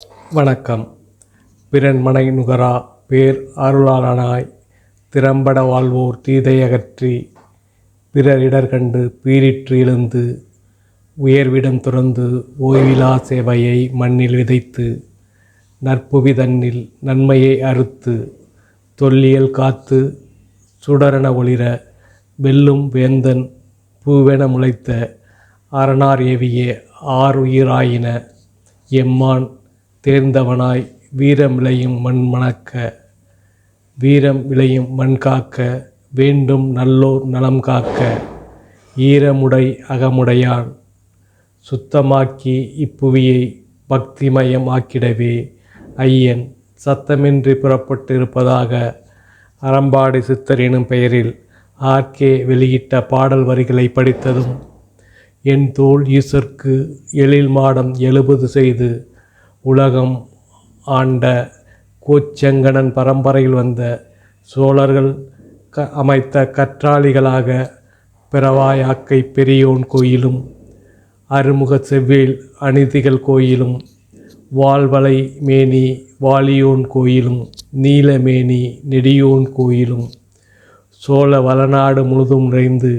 வணக்கம். பிறன்மனை நுகரா பேர் அருளாளனாய் திறம்பட வாழ்வோர் தீதையகற்றி பிறரிடர் கண்டு பீரிற்று எழுந்து உயர்விடம் துறந்து ஓய்விலா சேவையை மண்ணில் விதைத்து நற்புவி தன்னில் நன்மையை அறுத்து தொல்லியல் காத்து சுடரென ஒளிர வெல்லும் வேந்தன் பூவென முளைத்த அரணார் ஏவிய ஆறுயிராயின எம்மான் தேர்ந்தவனாய் வீரம் விளையும் மண் மணக்க வீரம் விளையும் மண் காக்க வேண்டும் நல்லோர் நலம் காக்க ஈரமுடை அகமுடையான் சுத்தமாக்கி இப்புவியை பக்திமயம் ஆக்கிடவே ஐயன் சத்தமின்றி புறப்பட்டு இருப்பதாக அறம்பாடி சித்தர் எனும் பெயரில் ஆர்கே வெளியிட்ட பாடல் வரிகளை படித்ததும் என் தோள் ஈசர்க்கு எழில் மாடம் 70 செய்து உலகம் ஆண்ட கோச்செங்கணன் பரம்பரையில் வந்த சோழர்கள் அமைத்த கற்றாழிகளாக பிறவாயாக்கை பெரியோன் கோயிலும் அருமுக செவ்வேல் அநீதிகள் கோயிலும் வாழ்வளை மேனி வாலியோன் கோயிலும் நீலமேனி நெடியோன் கோயிலும் சோழ வளநாடு முழுதும் நிறைந்து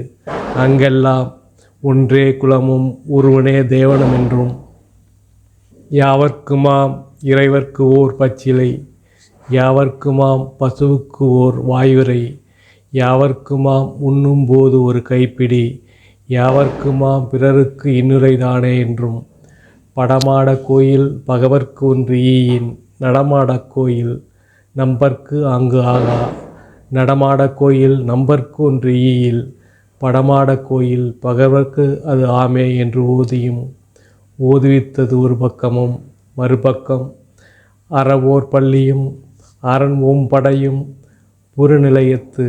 அங்கெல்லாம் ஒன்றே குலமும் ஒருவனே தேவனம் என்றும் யாவர்க்குமாம் இறைவர்க்கு ஓர் பச்சிலை யாவர்க்குமாம் பசுவுக்கு ஓர் வாயுரை யாவர்க்குமாம் உண்ணும் போது ஒரு கைப்பிடி யாவர்க்குமாம் பிறருக்கு இன்னுரைதானே என்றும் படமாட கோயில் பகவர்க்கு ஒன்று ஈயின் நடமாட கோயில் நம்பர்க்கு அங்கு ஆகா நடமாட கோயில் நம்பர்க்கு ஒன்று ஈயில் படமாட கோயில் பகவர்க்கு அது ஆமே என்று ஓதுவித்தது ஒரு பக்கமும் மறுபக்கம் அறவோர் பள்ளியும் அரண் ஓம்படையும் புறநிலையத்து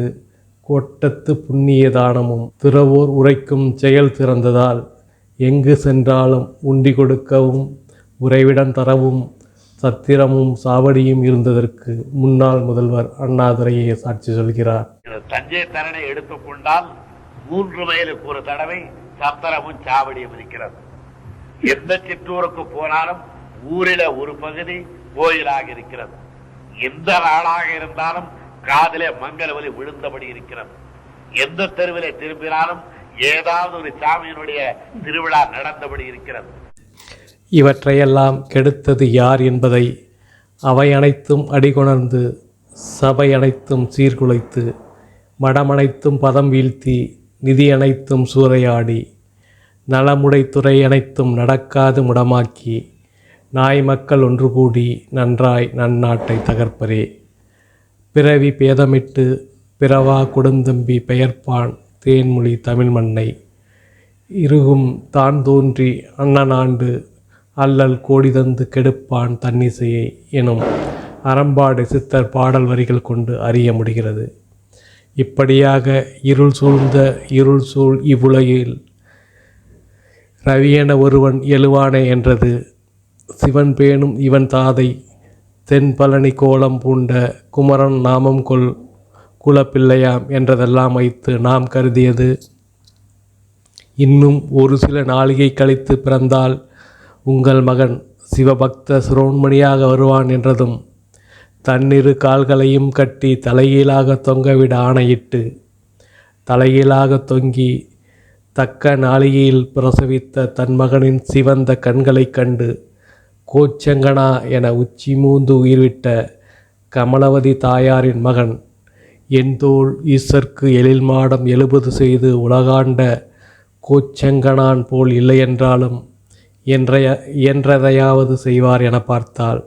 கோட்டத்து புண்ணிய தானமும் திறவோர் உரைக்கும் செயல் திறந்ததால் எங்கு சென்றாலும் உண்டி கொடுக்கவும் உறைவிடம் தரவும் சத்திரமும் சாவடியும் இருந்ததற்கு முன்னாள் முதல்வர் அண்ணாதுரையை சாட்சி சொல்கிறார். தஞ்சை தரணை எடுத்துக்கொண்டால் 3 மைலுக்கு ஒரு தடவை சத்திரமும் சாவடியும் இருக்கிறது. எந்த சிற்றூருக்கு போனாலும் ஊரில ஒரு பகுதி கோயிலாக இருக்கிறது. எந்த நாளாக இருந்தாலும் காதிலே மங்கள ஒலி விழுந்தபடி இருக்கிறது. எந்த தெருவிலே திரும்பினாலும் ஏதாவது ஒரு சாமியினுடைய திருவிழா நடந்தபடி இருக்கிறது. இவற்றையெல்லாம் கெடுத்தது யார் என்பதை அவை அனைத்தும் அடிகொணர்ந்து சபை அனைத்தும் சீர்குலைத்து மடமனைத்தும் பதம் வீழ்த்தி நிதி அனைத்தும் சூறையாடி நலமுடை துறை அனைத்தும் நடக்காது முடமாக்கி நாய் மக்கள் ஒன்று கூடி நன்றாய் நன்னாட்டை தகர்ப்பரே. பிறவி பேதமிட்டு பிறவா கொடுந்தம்பி பெயர்ப்பான் தேன்மொழி தமிழ் மண்ணை இருகும் தான் தோன்றி அண்ணனாண்டு அல்லல் கோடி தந்து கெடுப்பான் தன்னிசையை எனும் அறம்பாடு சித்தர் பாடல் வரிகள் கொண்டு அறிய முடிகிறது. இப்படியாக இருள் சூழ் இவ்வுலகில் ரவியென ஒருவன் எழுவானே என்றது சிவன் பேணும் இவன் தாதை தென்பழனி கோலம் பூண்ட குமரன் நாமம் கொள் குலப்பிள்ளையாம் என்றதெல்லாம் வைத்து நாம் கருதியது இன்னும் ஒரு சில நாளிகை கழித்து பிறந்தால் உங்கள் மகன் சிவபக்த சிரோன்மணியாக வருவான் என்றதும் தன்னிரு கால்களையும் கட்டி தலைகீழாக தொங்கவிட ஆணையிட்டு தலைகீழாக தொங்கி தக்க நாளிகையில் பிரசவித்த தன் மகனின் சிவந்த கண்களைக் கண்டு கோச்செங்கனா என உச்சி மூந்து உயிர்விட்ட கமலவதி தாயாரின் மகன் என் தோள் ஈசர்க்கு எழில் மாடம் 70 செய்து உலகாண்ட கோச்செங்கனான் போல் இல்லையென்றாலும் இயன்றதையாவது செய்வார் என பார்த்தால்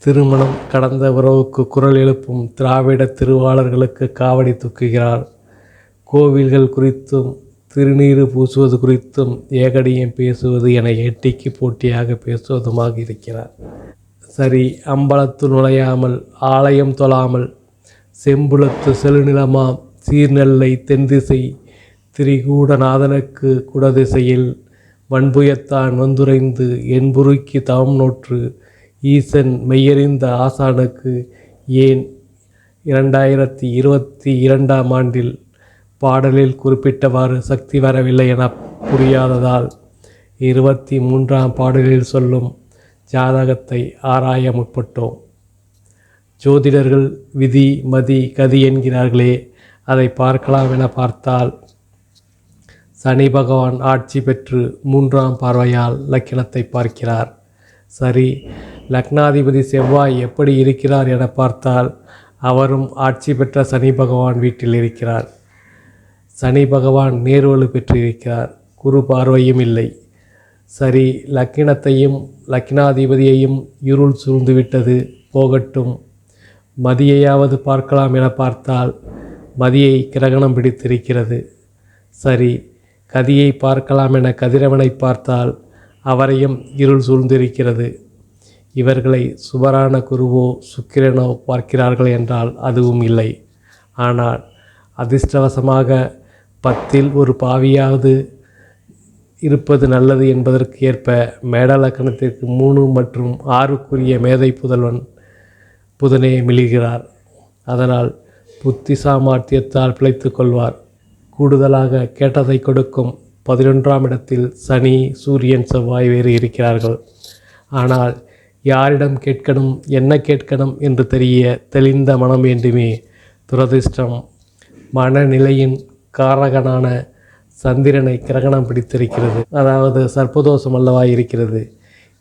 திருமணம் கடந்த உறவுக்கு குரல் எழுப்பும் திராவிட திருவாளர்களுக்கு காவடி தூக்குகிறார். கோவில்கள் குறித்தும் திருநீறு பூசுவது குறித்தும் ஏகடியம் பேசுவது என எட்டிக்கு போட்டியாக பேசுவதுமாக இருக்கிறார். சரி, அம்பலத்து நுழையாமல் ஆலயம் தொழாமல் செம்புலத்து செழுநிலமாம் சீர்நெல்லை தென்திசை திரிகூடநாதனுக்கு குடதிசையில் வன்புயத்தான் வந்துரைந்து என்புருக்கி தவம் நோற்று ஈசன் மெய்யறிந்த ஆசானுக்கு ஏன் 2022ஆம் ஆண்டில் பாடலில் குறிப்பிட்டவாறு சக்தி வரவில்லை என புரியாததால் 23ஆம் பாடலில் சொல்லும் ஜாதகத்தை ஆராய முற்பட்டோம். ஜோதிடர்கள் விதி மதி கதி என்கிறார்களே, அதை பார்க்கலாம் என பார்த்தால் சனி பகவான் ஆட்சி பெற்று 3ஆம் பார்வையால் லக்கினத்தை பார்க்கிறார். சரி, லக்னாதிபதி செவ்வாய் எப்படி இருக்கிறார் என பார்த்தால் அவரும் ஆட்சி பெற்ற சனி பகவான் வீட்டில் இருக்கிறார். சனி பகவான் நேர்வலு பெற்றிருக்கிறார். குரு பார்வையும் இல்லை. சரி, லக்கினத்தையும் லக்னாதிபதியையும் இருள் சூழ்ந்துவிட்டது, போகட்டும். மதியையாவது பார்க்கலாம் என பார்த்தால் மதியை கிரகணம் பிடித்திருக்கிறது. சரி, கதியை பார்க்கலாம் என கதிரவனை பார்த்தால் அவரையும் இருள் சூழ்ந்திருக்கிறது. இவர்களை சுபரான குருவோ சுக்கிரனோ பார்க்கிறார்கள் என்றால் அதுவும் இல்லை. ஆனால் அதிர்ஷ்டவசமாக 10ல் ஒரு பாவியாவது இருப்பது நல்லது என்பதற்கு ஏற்ப மேட லக்கணத்திற்கு 3 மற்றும் 6க்குரிய மேதை புதனே மிளிர்கிறார். அதனால் புத்தி சாமர்த்தியத்தால் பிழைத்து கொள்வார். கூடுதலாக கேட்டதை கொடுக்கும் 11ஆம் இடத்தில் சனி, சூரியன், செவ்வாய் வேறு இருக்கிறார்கள். ஆனால் யாரிடம் கேட்கணும், என்ன கேட்கணும் என்று தெரிய தெளிந்த மனம் வேண்டுமே. துரதிர்ஷ்டம் மனநிலையின் காரகனான சந்திரனை கிரகணம் பிடித்திருக்கிறது. அதாவது சர்ப்பதோஷம் அல்லவா இருக்கிறது.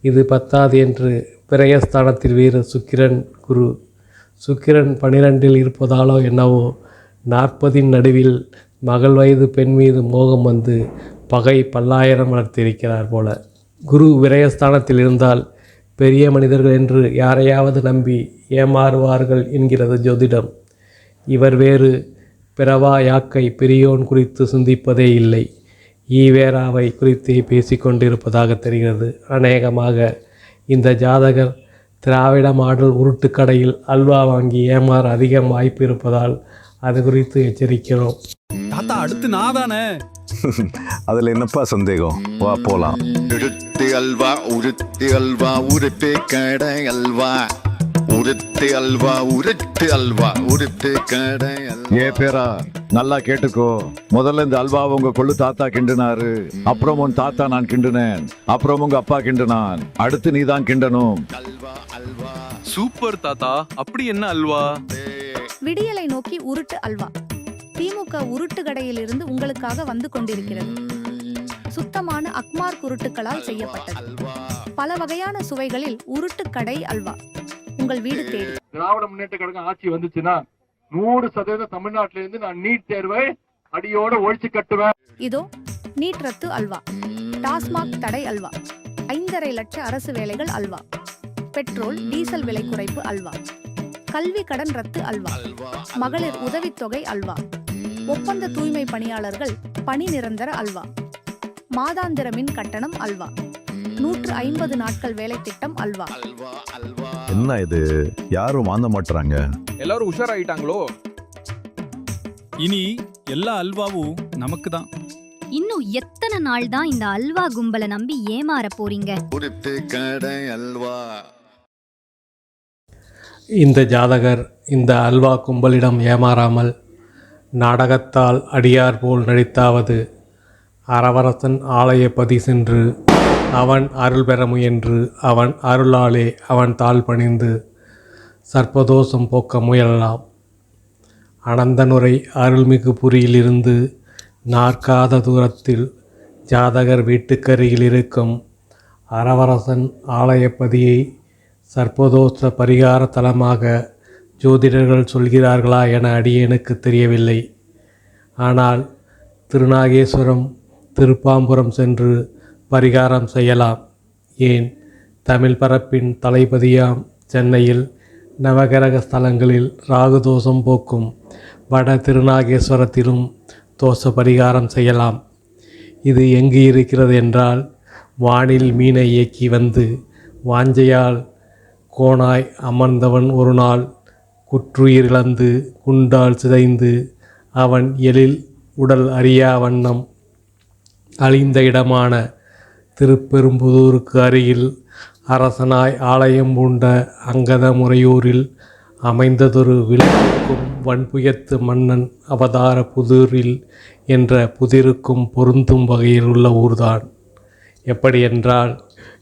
இது பத்தாது என்று பிரயஸ்தானத்தில் வேறு சுக்கிரன், குரு. சுக்கிரன் 12ல் இருப்பதாலோ என்னவோ 40ன் நடுவில் மகள் வயது பெண் மீது மோகம் வந்து பகை பல்லாயிரம் வளர்த்திருக்கிறார் போல. குரு விரயஸ்தானத்தில் இருந்தால் பெரிய மனிதர்கள் என்று யாரையாவது நம்பி ஏமாறுவார்கள் என்கிறது ஜோதிடம். இவர் வேறு பிறவா யாக்கை பெரியோன் குறித்து சிந்திப்பதே இல்லை. ஈவேராவை குறித்தே பேசிக்கொண்டிருப்பதாக தெரிகிறது. அநேகமாக இந்த ஜாதகர் திராவிட மாடல் உருட்டுக்கடையில் அல்வா வாங்கி ஏமாற அதிகம் வாய்ப்பு இருப்பதால் அது குறித்து எச்சரிக்கிறோம். தாத்தா, அடுத்து நான் தானே. அதுல என்னப்பா சந்தேகம்? வா போலாம். உருட்டு அல்வா, உருட்டு அல்வா, உருட்டு கடை அல்வா, உருட்டு அல்வா, உருட்டு அல்வா, உருட்டு கடை அல்வா. ஏ பேரா, நல்லா கேட்டுக்கோ. முதல்ல இந்த அல்வா உங்க கொள்ளு தாத்தா கிண்டுனாரு, அப்புறம் உன் தாத்தா நான் கிண்டுனேன், அப்புறம் உங்க அப்பா கிண்டுனான், அடுத்து நீ தான் கிண்டணும். அல்வா அல்வா சூப்பர் தாத்தா. அப்படி என்ன அல்வா? விடியலை நோக்கி உருட்டு அல்வா. திமுக உருட்டு கடையிலிருந்து உங்களுக்காக வந்து கொண்டிருக்கிறது. சுத்தமான அக்மார் குருட்டுகளால் செய்யப்பட்டது. பல வகையான சுவைகளில் உருட்டு கடை அல்வா உங்கள் வீடு தேடி. திராவிட முன்னேற்ற கழகம் ஆட்சி வந்துச்சுன்னா 100% தமிழ்நாட்டிலிருந்து நான் நீட் தேர்வை அடியோட ஒழிச்சு கட்டுவேன். இதோ நீட் ரத்து அல்வா, டாஸ்மாக் தடை அல்வா, 5.5 லட்ச அரசு வேலைகள் அல்வா, பெட்ரோல் டீசல் விலை குறைப்பு அல்வா, கல்வி கடன் ரத்து அல்வா, மகளிர் உதவித்தொகை அல்வா, ஒப்பந்த தூய்மை பணியாளர்கள் பணி நிரந்தர அல்வா, மாதாந்திர மின் கட்டணம் அல்வா, 150 நாட்கள் வேலை திட்டம் அல்வா. என்ன இது, யாரும் வாங்க மாட்டாங்க. எல்லாரும் உஷாராயிட்டாங்களோ? இனி எல்லா அல்வாவும் நமக்கு தான். இன்னும் எத்தனை நாள் தான் இந்த அல்வா கும்பலை நம்பி ஏமாற போறீங்க? உருட்டு கடை அல்வா. இந்த ஜாதகர் இந்த அல்வா கும்பலிடம் ஏமாறாமல் நாடகத்தால் அடியார் போல் நடித்தாவது அரவரசன் ஆலயப்பதி சென்று அவன் அருள் பெற முயன்று அவன் அருளாலே அவன் தாழ் பணிந்து சர்ப்பதோஷம் போக்க முயலலாம். அனந்தனுரை அருள்மிகு புரியிலிருந்து நாற்காத தூரத்தில் ஜாதகர் வீட்டுக்கருகில் இருக்கும் அரவரசன் ஆலயப்பதியை சர்ப்பதோஷ பரிகார தலமாக ஜோதிடர்கள் சொல்கிறார்களா என அடியேனுக்கு தெரியவில்லை. ஆனால் திருநாகேஸ்வரம், திருப்பாம்புரம் சென்று பரிகாரம் செய்யலாம். ஏன், தமிழ் பரப்பின் தலைப்பதியாம் சென்னையில் நவகிரக ஸ்தலங்களில் ராகு தோஷம் போக்கும் வட திருநாகேஸ்வரத்திலும் தோஷ பரிகாரம் செய்யலாம். இது எங்கு இருக்கிறது என்றால், வானில் மீனை இயக்கி வந்து வாஞ்சையால் கோணாய் அமர்ந்தவன் ஒரு நாள் குற்றுயிரிழந்து குண்டால் சிதைந்து அவன் எழில் உடல் அறியா வண்ணம் அழிந்த இடமான திருப்பெரும்புதூருக்கு அருகில் அரசனாய் ஆலயம் பூண்ட அங்கத முறையூரில் அமைந்ததொரு விளக்கும் வன்புயத்து மன்னன் அவதார புதூரில் என்ற புதிருக்கும் பொருந்தும் வகையில் உள்ள ஊர்தான். எப்படி என்றால்,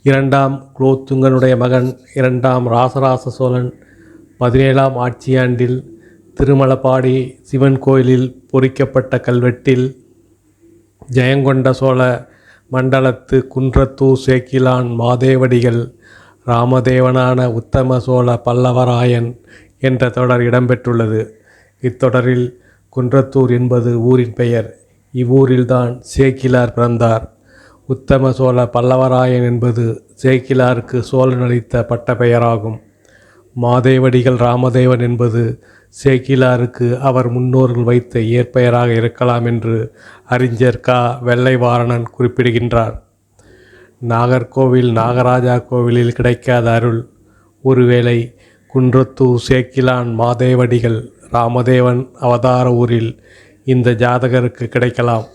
இரண்டாம் குலோத்துங்கனுடைய மகன் இரண்டாம் ராசராச சோழன் 17ஆம் ஆட்சியாண்டில் திருமலபாடி சிவன் கோயிலில் பொறிக்கப்பட்ட கல்வெட்டில் ஜெயங்கொண்ட சோழ மண்டலத்து குன்றத்தூர் சேக்கிலான் மாதேவடிகள் ராமதேவனான உத்தம சோழ பல்லவராயன் என்ற தொடர் இடம்பெற்றுள்ளது. இத்தொடரில் குன்றத்தூர் என்பது ஊரின் பெயர். இவ்வூரில்தான் சேக்கிலார் பிறந்தார். உத்தம சோழ பல்லவராயன் என்பது சேக்கிலாருக்கு சோழன் அளித்த பட்டப்பெயராகும். மாதேவடிகள் ராமதேவன் என்பது சேக்கிலாருக்கு அவர் முன்னோர்கள் வைத்த இயற்பெயராக இருக்கலாம் என்று அறிஞர் க. வெள்ளைவாரணன் குறிப்பிடுகின்றார். நாகர்கோவில் நாகராஜா கோவிலில் கிடைக்காத அருள் ஒருவேளை குன்றத்தூர் சேக்கிலான் மாதேவடிகள் ராமதேவன் அவதார ஊரில் இந்த ஜாதகருக்கு கிடைக்கலாம்.